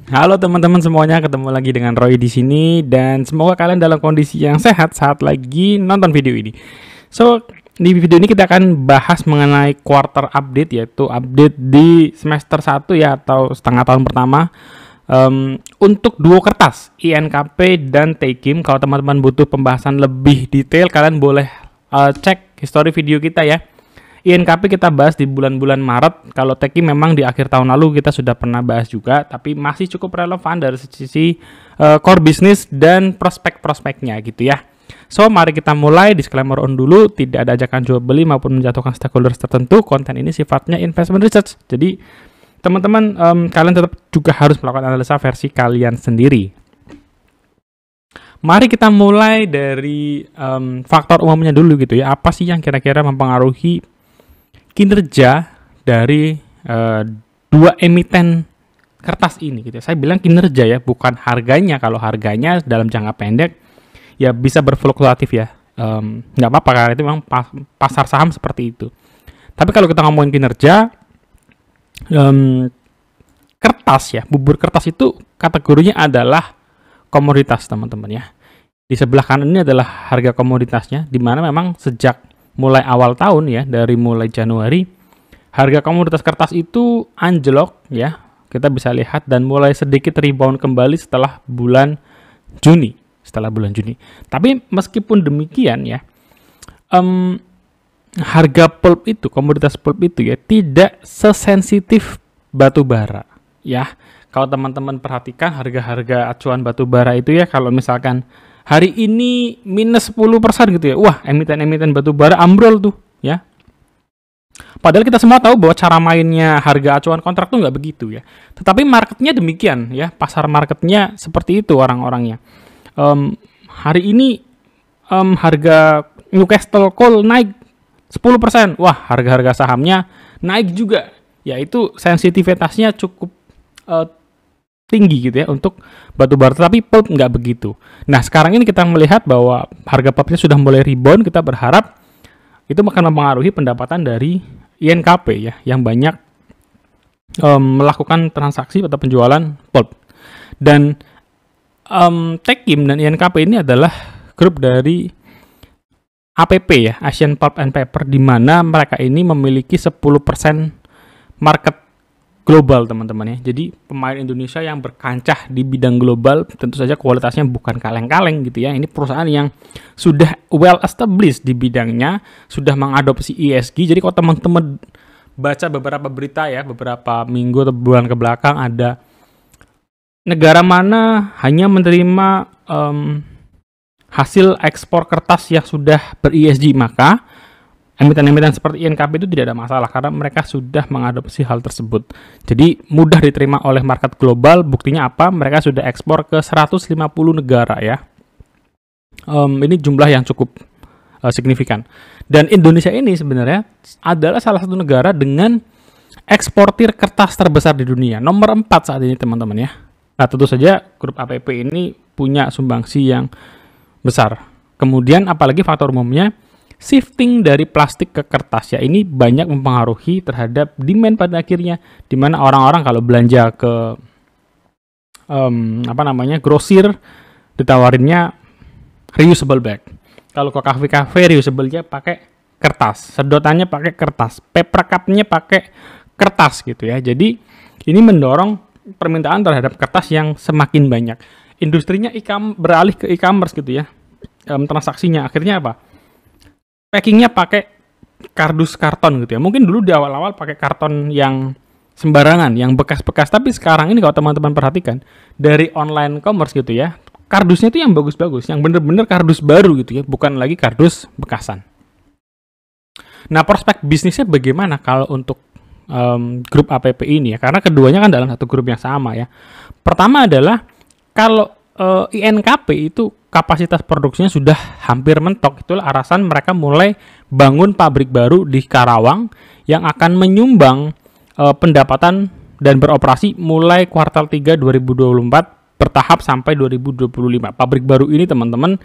Halo teman-teman semuanya, ketemu lagi dengan Roy di sini dan semoga kalian dalam kondisi yang sehat saat lagi nonton video ini. So, di video ini kita akan bahas mengenai quarter update, yaitu update di semester 1 ya, atau setengah tahun pertama untuk duo kertas INKP dan Tekim. Kalau teman-teman butuh pembahasan lebih detail, kalian boleh cek history video kita ya. INKP kita bahas di bulan-bulan Maret. Kalau Teki memang di akhir tahun lalu kita sudah pernah bahas juga, tapi masih cukup relevan dari sisi core business dan prospek-prospeknya gitu ya. So, mari kita mulai. Disclaimer on dulu, tidak ada ajakan jual beli maupun menjatuhkan stakeholders tertentu. Konten ini sifatnya investment research. Jadi, teman-teman kalian tetap juga harus melakukan analisa versi kalian sendiri. Mari kita mulai dari faktor umumnya dulu gitu ya. Apa sih yang kira-kira mempengaruhi kinerja dari dua emiten kertas ini gitu ya. Saya bilang kinerja ya, bukan harganya. Kalau harganya dalam jangka pendek ya bisa berfluktuatif ya, nggak apa-apa karena itu memang pasar saham seperti itu. Tapi kalau kita ngomongin kinerja, kertas ya, bubur kertas itu kategorinya adalah komoditas teman-teman ya. Di sebelah kanan ini adalah harga komoditasnya, di mana memang sejak mulai awal tahun ya, dari mulai Januari, harga komoditas kertas itu anjlok ya, kita bisa lihat, dan mulai sedikit rebound kembali setelah bulan Juni. Tapi meskipun demikian ya, harga pulp itu, komoditas pulp itu ya, tidak sesensitif batu bara ya. Kalau teman-teman perhatikan harga-harga acuan batu bara itu ya, kalau misalkan hari ini minus 10% gitu ya, wah emiten-emiten batu bara ambrol tuh ya. Padahal kita semua tahu bahwa cara mainnya harga acuan kontrak tuh nggak begitu ya. Tetapi marketnya demikian ya, pasar marketnya seperti itu orang-orangnya. Hari ini harga Newcastle Coal naik 10%, wah harga-harga sahamnya naik juga. Yaitu sensitivitasnya cukup tinggi gitu ya untuk batu bara, tapi pulp nggak begitu. Nah, sekarang ini kita melihat bahwa harga pulpnya sudah mulai rebound. Kita berharap itu akan mempengaruhi pendapatan dari INKP ya, yang banyak melakukan transaksi atau penjualan pulp. Dan Tekim dan INKP ini adalah grup dari APP ya, Asian Pulp and Paper, di mana mereka ini memiliki 10% market global teman-teman ya. Jadi pemain Indonesia yang berkancah di bidang global, tentu saja kualitasnya bukan kaleng-kaleng gitu ya. Ini perusahaan yang sudah well established di bidangnya, sudah mengadopsi ESG. Jadi kalau teman-teman baca beberapa berita ya, beberapa minggu atau bulan ke belakang, ada negara mana hanya menerima hasil ekspor kertas yang sudah ber-ESG, maka emiten-emiten seperti INKP itu tidak ada masalah karena mereka sudah mengadopsi hal tersebut. Jadi mudah diterima oleh market global. Buktinya apa? Mereka sudah ekspor ke 150 negara ya. Ini jumlah yang cukup signifikan. Dan Indonesia ini sebenarnya adalah salah satu negara dengan eksportir kertas terbesar di dunia. Nomor 4 saat ini teman-teman ya. Nah, tentu saja grup APP ini punya sumbangsi yang besar. Kemudian apalagi faktor umumnya, shifting dari plastik ke kertas ya, ini banyak mempengaruhi terhadap demand pada akhirnya, di mana orang-orang kalau belanja ke grosir ditawarinnya reusable bag. Kalau ke kafe-kafe reusable-nya pakai kertas, sedotannya pakai kertas, paper cup-nya pakai kertas gitu ya. Jadi ini mendorong permintaan terhadap kertas yang semakin banyak. Industrinya beralih ke e-commerce gitu ya. Transaksinya akhirnya apa? Packingnya pakai kardus karton gitu ya. Mungkin dulu di awal-awal pakai karton yang sembarangan, yang bekas-bekas. Tapi sekarang ini kalau teman-teman perhatikan, dari online commerce gitu ya, kardusnya itu yang bagus-bagus, yang bener-bener kardus baru gitu ya, bukan lagi kardus bekasan. Nah, prospek bisnisnya bagaimana kalau untuk grup APP ini ya? Karena keduanya kan dalam satu grup yang sama ya. Pertama adalah kalau INKP itu kapasitas produksinya sudah hampir mentok. Itulah alasan mereka mulai bangun pabrik baru di Karawang yang akan menyumbang pendapatan dan beroperasi mulai kuartal 3 2024 bertahap sampai 2025. Pabrik baru ini teman-teman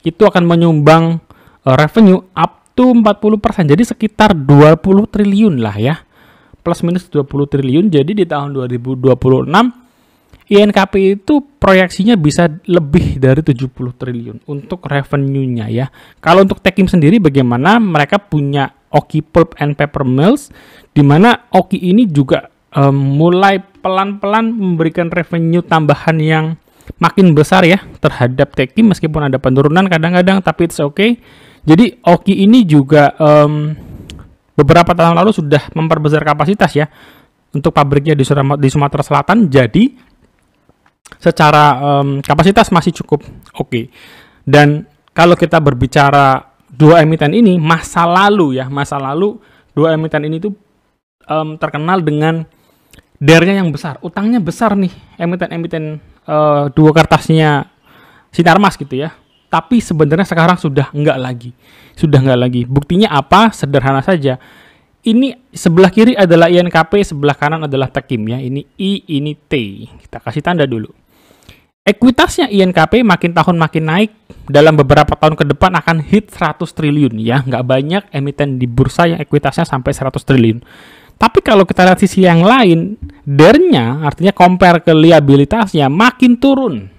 itu akan menyumbang revenue up to 40%. Jadi sekitar 20 triliun lah ya. Plus minus 20 triliun. Jadi di tahun 2026 INKP itu proyeksinya bisa lebih dari 70 triliun untuk revenue-nya ya. Kalau untuk Techim sendiri bagaimana? Mereka punya Oki Pulp and Paper Mills, di mana Oki ini juga mulai pelan-pelan memberikan revenue tambahan yang makin besar ya terhadap Techim, meskipun ada penurunan kadang-kadang, tapi it's okay. Jadi Oki ini juga beberapa tahun lalu sudah memperbesar kapasitas ya untuk pabriknya di Sumatera Selatan. Jadi secara kapasitas masih cukup oke. Dan kalau kita berbicara dua emiten ini, masa lalu dua emiten ini tuh terkenal dengan DER-nya yang besar, utangnya besar nih, emiten-emiten dua kertasnya Sinarmas gitu ya. Tapi sebenarnya sekarang sudah enggak lagi. Buktinya apa? Sederhana saja. Ini sebelah kiri adalah INKP, sebelah kanan adalah Techim ya. Ini I, ini T. Kita kasih tanda dulu. Ekuitasnya INKP makin tahun makin naik. Dalam beberapa tahun ke depan akan hit 100 triliun ya. Nggak banyak emiten di bursa yang ekuitasnya sampai 100 triliun. Tapi kalau kita lihat sisi yang lain, DER-nya artinya compare ke liabilitasnya makin turun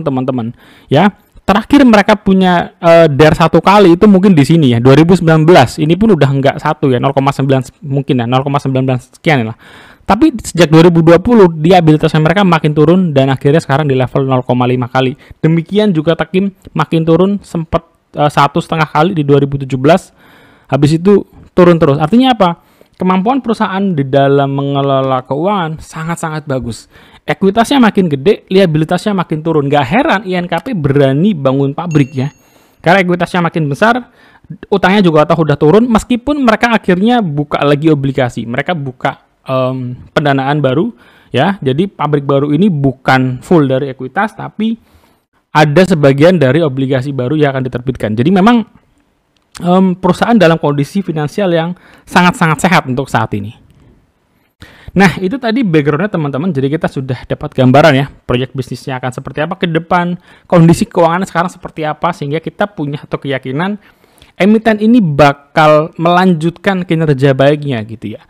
teman-teman ya. Terakhir mereka punya DER satu kali itu mungkin di sini ya, 2019. Ini pun udah nggak satu ya, 0,9 mungkin ya, 0,19 sekian lah. Tapi sejak 2020 liabilitasnya mereka makin turun dan akhirnya sekarang di level 0,5 kali. Demikian juga Techim makin turun, sempat 1,5 kali di 2017. Habis itu turun terus. Artinya apa? Kemampuan perusahaan di dalam mengelola keuangan sangat-sangat bagus. Ekuitasnya makin gede, liabilitasnya makin turun. Gak heran INKP berani bangun pabrik ya. Karena ekuitasnya makin besar, utangnya juga udah turun. Meskipun mereka akhirnya buka lagi obligasi. Mereka buka pendanaan baru ya. Jadi pabrik baru ini bukan full dari ekuitas, tapi ada sebagian dari obligasi baru yang akan diterbitkan. Jadi memang perusahaan dalam kondisi finansial yang sangat-sangat sehat untuk saat ini. Nah, itu tadi background-nya teman-teman. Jadi kita sudah dapat gambaran ya, proyek bisnisnya akan seperti apa ke depan, kondisi keuangannya sekarang seperti apa, sehingga kita punya satu keyakinan emiten ini bakal melanjutkan kinerja baiknya gitu ya.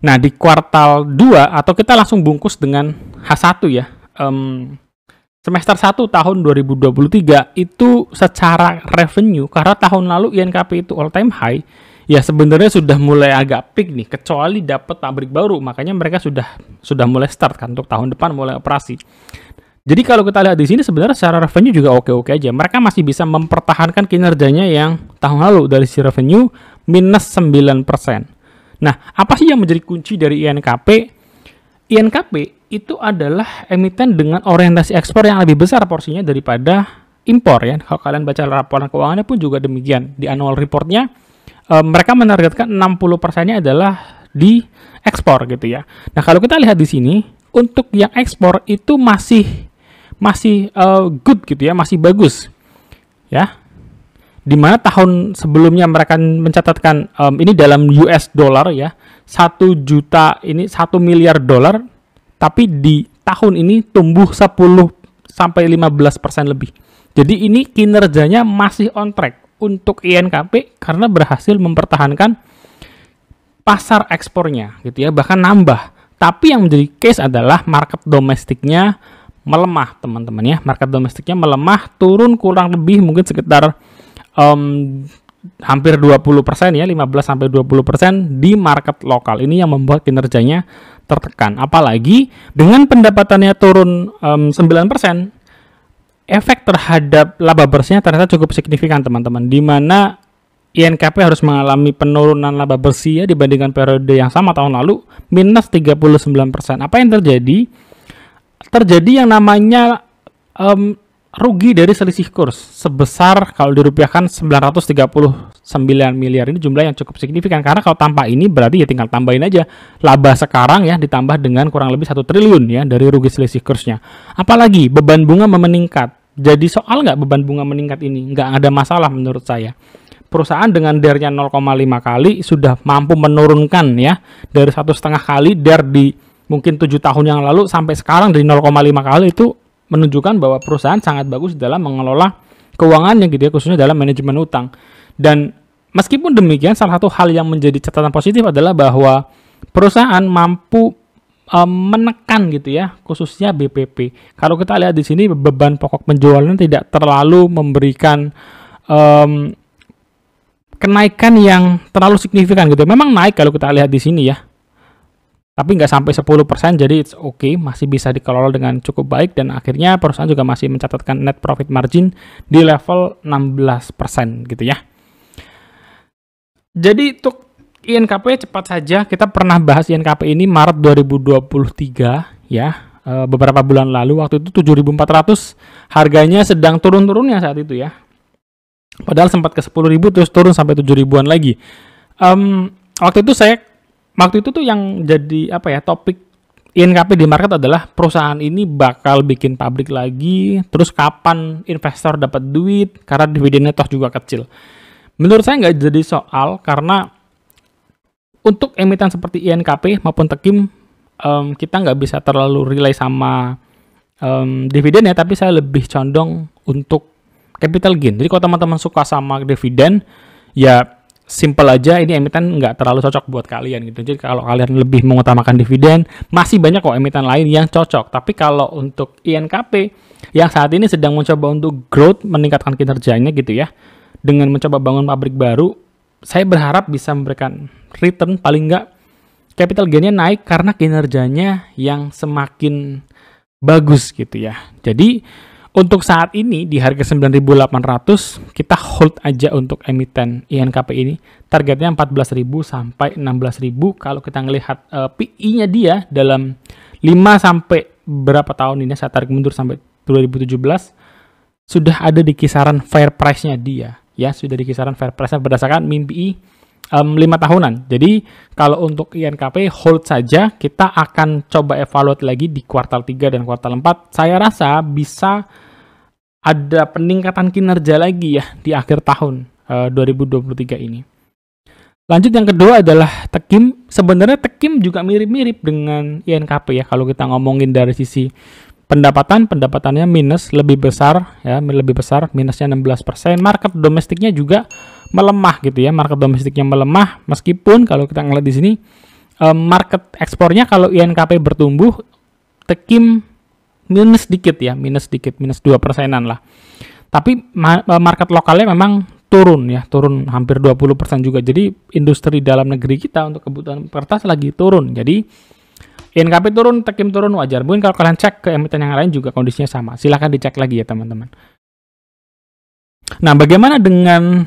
Nah, di kuartal 2 atau kita langsung bungkus dengan H1 ya. Semester 1 tahun 2023 itu secara revenue, karena tahun lalu INKP itu all time high, ya sebenarnya sudah mulai agak peak nih, kecuali dapat pabrik baru, makanya mereka sudah mulai start kan untuk tahun depan mulai operasi. Jadi kalau kita lihat di sini sebenarnya secara revenue juga oke-oke aja. Mereka masih bisa mempertahankan kinerjanya yang tahun lalu dari si revenue minus 9%. Nah, apa sih yang menjadi kunci dari INKP? INKP itu adalah emiten dengan orientasi ekspor yang lebih besar porsinya daripada impor ya. Kalau kalian baca laporan keuangannya pun juga demikian. Di annual reportnya mereka menargetkan 60%-nya adalah di ekspor gitu ya. Nah, kalau kita lihat di sini untuk yang ekspor itu masih good gitu ya, masih bagus ya. Dimana tahun sebelumnya mereka mencatatkan ini dalam US dollar ya, 1 miliar dolar, tapi di tahun ini tumbuh 10-15% lebih. Jadi ini kinerjanya masih on track untuk INKP karena berhasil mempertahankan pasar ekspornya gitu ya, bahkan nambah. Tapi yang menjadi case adalah market domestiknya melemah teman-teman ya. Market domestiknya melemah, turun kurang lebih mungkin sekitar hampir 20% ya, 15-20% di market lokal. Ini yang membuat kinerjanya tertekan. Apalagi dengan pendapatannya turun 9%, efek terhadap laba bersihnya ternyata cukup signifikan teman-teman. Di mana INKP harus mengalami penurunan laba bersih ya dibandingkan periode yang sama tahun lalu, minus 39%. Apa yang terjadi? Terjadi yang namanya rugi dari selisih kurs sebesar kalau dirupiahkan 939 miliar. Ini jumlah yang cukup signifikan karena kalau tanpa ini berarti ya tinggal tambahin aja laba sekarang ya ditambah dengan kurang lebih 1 triliun ya dari rugi selisih kursnya. Apalagi beban bunga meningkat. Jadi soal nggak beban bunga meningkat ini? Nggak ada masalah menurut saya. Perusahaan dengan DER-nya 0,5 kali sudah mampu menurunkan ya dari 1,5 kali DER di mungkin 7 tahun yang lalu sampai sekarang dari 0,5 kali, itu menunjukkan bahwa perusahaan sangat bagus dalam mengelola keuangannya gitu ya, khususnya dalam manajemen utang. Dan meskipun demikian, salah satu hal yang menjadi catatan positif adalah bahwa perusahaan mampu menekan gitu ya, khususnya BPP. Kalau kita lihat di sini beban pokok penjualan tidak terlalu memberikan kenaikan yang terlalu signifikan gitu. Memang naik kalau kita lihat di sini ya, tapi nggak sampai 10%, jadi it's okay, masih bisa dikelola dengan cukup baik, dan akhirnya perusahaan juga masih mencatatkan net profit margin di level 16% gitu ya. Jadi untuk INKP cepat saja, kita pernah bahas INKP ini Maret 2023 ya, beberapa bulan lalu. Waktu itu 7.400, harganya sedang turun-turunnya saat itu ya. Padahal sempat ke 10.000 terus turun sampai 7.000-an lagi. Waktu itu tuh yang jadi topik INKP di market adalah perusahaan ini bakal bikin pabrik lagi, terus kapan investor dapat duit karena dividennya toh juga kecil. Menurut saya nggak jadi soal, karena untuk emiten seperti INKP maupun Tekim, kita nggak bisa terlalu rely sama dividen ya, tapi saya lebih condong untuk capital gain. Jadi kalau teman-teman suka sama dividen, ya simple aja, ini emiten nggak terlalu cocok buat kalian gitu. Jadi kalau kalian lebih mengutamakan dividen, masih banyak kok emiten lain yang cocok. Tapi kalau untuk INKP yang saat ini sedang mencoba untuk growth, meningkatkan kinerjanya gitu ya, dengan mencoba bangun pabrik baru, saya berharap bisa memberikan return, paling nggak capital gain-nya naik karena kinerjanya yang semakin bagus gitu ya. Jadi untuk saat ini di harga 9.800 kita hold aja untuk emiten INKP ini. Targetnya 14.000 sampai 16.000. Kalau kita ngelihat PI-nya dia dalam 5 sampai berapa tahun ini, saya tarik mundur sampai 2017, sudah ada di kisaran fair price-nya dia. Ya, sudah di kisaran fair price-nya berdasarkan MIPI 5 tahunan. Jadi kalau untuk INKP hold saja, kita akan coba evaluate lagi di kuartal 3 dan kuartal 4. Saya rasa bisa ada peningkatan kinerja lagi ya di akhir tahun 2023 ini. Lanjut, yang kedua adalah Tekim. Sebenarnya Tekim juga mirip-mirip dengan INKP ya. Kalau kita ngomongin dari sisi pendapatannya minus, lebih besar ya, minusnya 16%. Market domestiknya juga melemah gitu ya. Market domestiknya melemah, meskipun kalau kita ngeliat di sini market ekspornya kalau INKP bertumbuh, Tekim minus dikit, minus 2%-an lah. Tapi market lokalnya memang turun hampir 20% juga. Jadi industri dalam negeri kita untuk kebutuhan kertas lagi turun. Jadi INKP turun, Tekim turun, wajar. Mungkin kalau kalian cek ke emiten yang lain juga kondisinya sama. Silahkan dicek lagi ya teman-teman. Nah, bagaimana dengan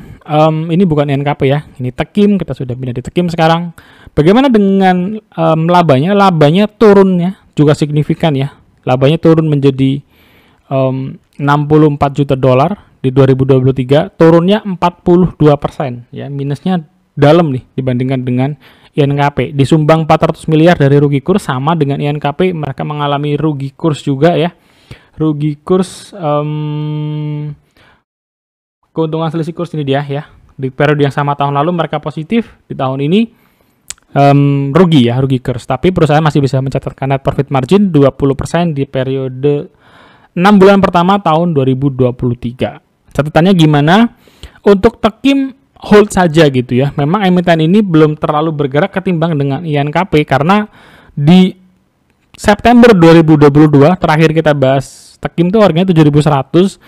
ini bukan INKP ya, ini Tekim, kita sudah pindah di Tekim sekarang. Bagaimana dengan labanya? Labanya turunnya juga signifikan ya. Labanya turun menjadi 64 juta dolar di 2023, turunnya 42% ya, minusnya dalam nih dibandingkan dengan INKP. Disumbang 400 miliar dari rugi kurs, sama dengan INKP, mereka mengalami rugi kurs juga ya. Rugi kurs keuntungan selisih kurs ini dia ya. Di periode yang sama tahun lalu mereka positif, di tahun ini rugi kurs. Tapi perusahaan masih bisa mencatatkan net profit margin 20% di periode 6 bulan pertama tahun 2023. Catatannya gimana? Untuk Tekim hold saja gitu ya. Memang emiten ini belum terlalu bergerak ketimbang dengan INKP, karena di September 2022 terakhir kita bahas Tekim tuh harganya 7.100.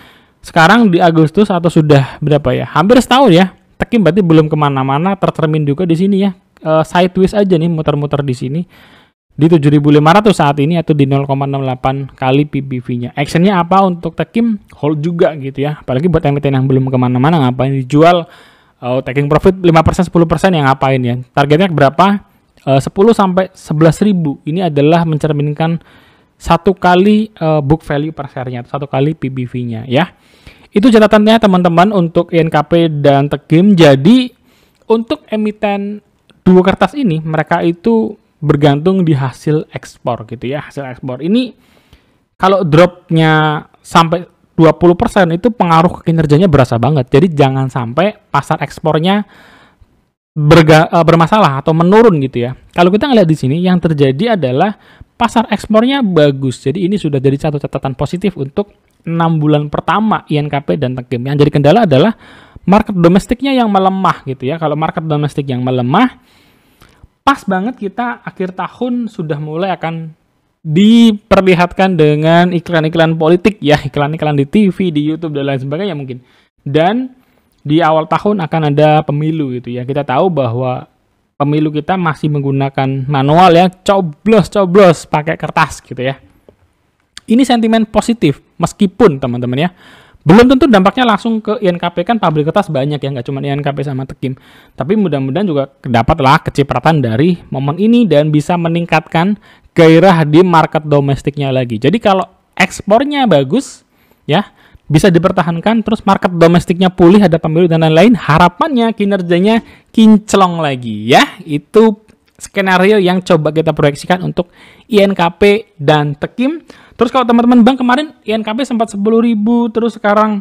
Sekarang di Agustus atau sudah berapa ya? Hampir setahun ya. Tekim berarti belum kemana-mana, tercermin juga di sini ya. Sideways aja nih, muter-muter di sini di 7.500 saat ini, atau di 0,68 kali PBV-nya. Actionnya apa untuk Tekim? Hold juga gitu ya. Apalagi buat emiten yang belum kemana-mana, ngapain dijual? Taking profit 5%, 10% yang ngapain ya? Targetnya berapa? 10 sampai 11.000. Ini adalah mencerminkan 1 kali book value per share-nya, 1 kali PBV-nya ya. Itu catatannya teman-teman untuk INKP dan Tekim. Jadi untuk emiten dua kertas ini, mereka itu bergantung di hasil ekspor gitu ya. Hasil ekspor ini kalau dropnya sampai 20% itu pengaruh ke kinerjanya berasa banget. Jadi jangan sampai pasar ekspornya bermasalah atau menurun gitu ya. Kalau kita ngeliat di sini, yang terjadi adalah pasar ekspornya bagus. Jadi ini sudah jadi satu catatan positif untuk 6 bulan pertama INKP dan Tekim. Yang jadi kendala adalah market domestiknya yang melemah gitu ya. Kalau market domestik yang melemah, pas banget kita akhir tahun sudah mulai akan diperlihatkan dengan iklan-iklan politik ya, iklan-iklan di TV, di YouTube dan lain sebagainya mungkin. Dan di awal tahun akan ada pemilu gitu ya. Kita tahu bahwa pemilu kita masih menggunakan manual ya, coblos pakai kertas gitu ya. Ini sentimen positif meskipun teman-teman ya, belum tentu dampaknya langsung ke INKP, kan pabrik kertas banyak ya, nggak cuma INKP sama Tekim. Tapi mudah-mudahan juga dapatlah kecipratan dari momen ini dan bisa meningkatkan gairah di market domestiknya lagi. Jadi kalau ekspornya bagus, ya bisa dipertahankan, terus market domestiknya pulih, ada pemilu dan lain-lain, harapannya kinerjanya kinclong lagi ya. Itu skenario yang coba kita proyeksikan untuk INKP dan Tekim. Terus kalau teman-teman bank kemarin INKP sempat 10.000, terus sekarang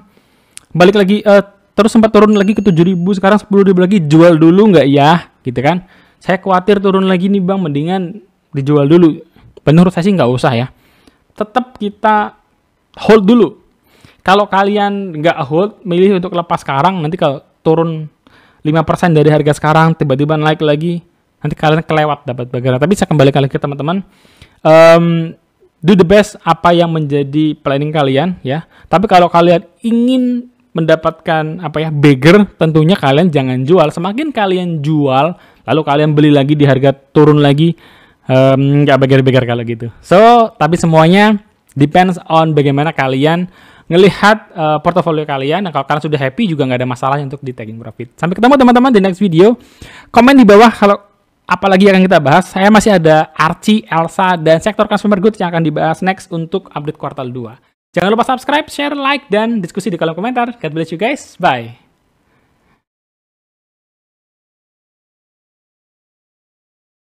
balik lagi, terus sempat turun lagi ke 7.000, sekarang 10.000 lagi, jual dulu nggak ya? Gitu kan? Saya khawatir turun lagi nih bang, mendingan dijual dulu. Menurut saya sih nggak usah ya. Tetap kita hold dulu. Kalau kalian nggak hold, milih untuk lepas sekarang, nanti kalau turun 5% dari harga sekarang, tiba-tiba naik lagi, nanti kalian kelewat dapat bagian. Tapi saya kembalikan lagi ke teman-teman. Do the best apa yang menjadi planning kalian ya. Tapi kalau kalian ingin mendapatkan bagger, tentunya kalian jangan jual. Semakin kalian jual, lalu kalian beli lagi di harga turun lagi, nggak beggar-beggar kalau gitu. So, tapi semuanya depends on bagaimana kalian ngelihat portofolio kalian. Nah, kalau kalian sudah happy juga nggak ada masalah untuk di taking profit. Sampai ketemu teman-teman di next video. Komen di bawah kalau apalagi yang akan kita bahas. Saya masih ada Archie, Elsa, dan sektor consumer goods yang akan dibahas next untuk update kuartal 2. Jangan lupa subscribe, share, like, dan diskusi di kolom komentar. God bless you guys. Bye.